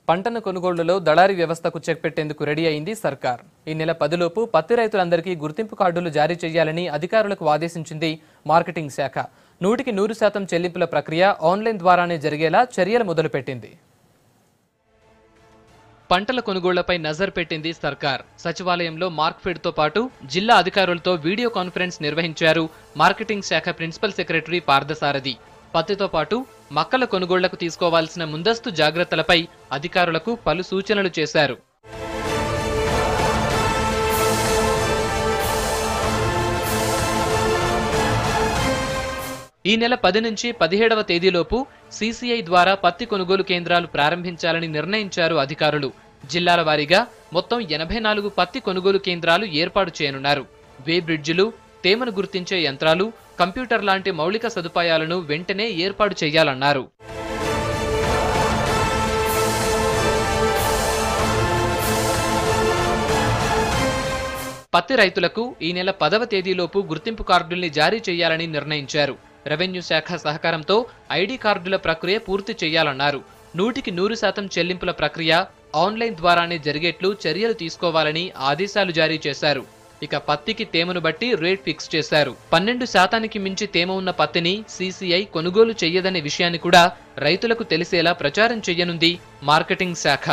పంటను కొనుగోళ్లలో దళారీ వ్యవస్థకు చెక్ పెట్టేందుకు రెడీ అయింది సర్కార్. ఈ నెల 10 లోపు పత్తి రైతులందరికీ గుర్తింపు కార్డులు జారీ చేయాలని అధికారులకు ఆదేశించింది మార్కెటింగ్ శాఖ. 100% చెల్లింపుల ప్రక్రియ ఆన్లైన్ ద్వారానే జరిగేలా చర్యలు మొదలుపెట్టింది. పంటల కొనుగోళ్లపై నజర్ పెట్టింది సర్కార్. సచివాలయంలో మార్క్ఫెడ్తో పాటు జిల్లా అధికారులతో వీడియో కాన్ఫరెన్స్ నిర్వహించారు మార్కెటింగ్ శాఖ ప్రిన్సిపల్ సెక్రటరీ పార్థసారథి. పత్తితో పాటు మక్కల కొనుగోళ్లకు తీసుకోవాల్సిన ముందస్తు జాగ్రత్తలపై అధికారులకు పలు సూచనలు చేశారు. ఈ నెల 10 నుంచి 17వ తేదీలోపు సీసీఐ ద్వారా పత్తి కొనుగోలు కేంద్రాలు ప్రారంభించాలని నిర్ణయించారు అధికారులు. జిల్లాల వారీగా మొత్తం 84 పత్తి కొనుగోలు కేంద్రాలు ఏర్పాటు చేయనున్నారు. వే బ్రిడ్జిలు, తేమను గుర్తించే యంత్రాలు, కంప్యూటర్ లాంటి మౌలిక సదుపాయాలను వెంటనే ఏర్పాటు చేయాలన్నారు. పత్తి రైతులకు ఈ నెల 10వ తేదీలోపు గుర్తింపు కార్డుల్ని జారీ చేయాలని నిర్ణయించారు. రెవెన్యూ శాఖ సహకారంతో ఐడి కార్డుల ప్రక్రియ పూర్తి చేయాలన్నారు. 100% చెల్లింపుల ప్రక్రియ ఆన్లైన్ ద్వారానే జరిగేట్లు చర్యలు తీసుకోవాలని ఆదేశాలు జారీ చేశారు. ఇక పత్తికి తేమను బట్టి రేట్ ఫిక్స్ చేశారు. 12% మించి తేమ ఉన్న పత్తిని సీసీఐ కొనుగోలు చెయ్యదనే విషయాన్ని కూడా రైతులకు తెలిసేలా ప్రచారం చెయ్యనుంది మార్కెటింగ్ శాఖ.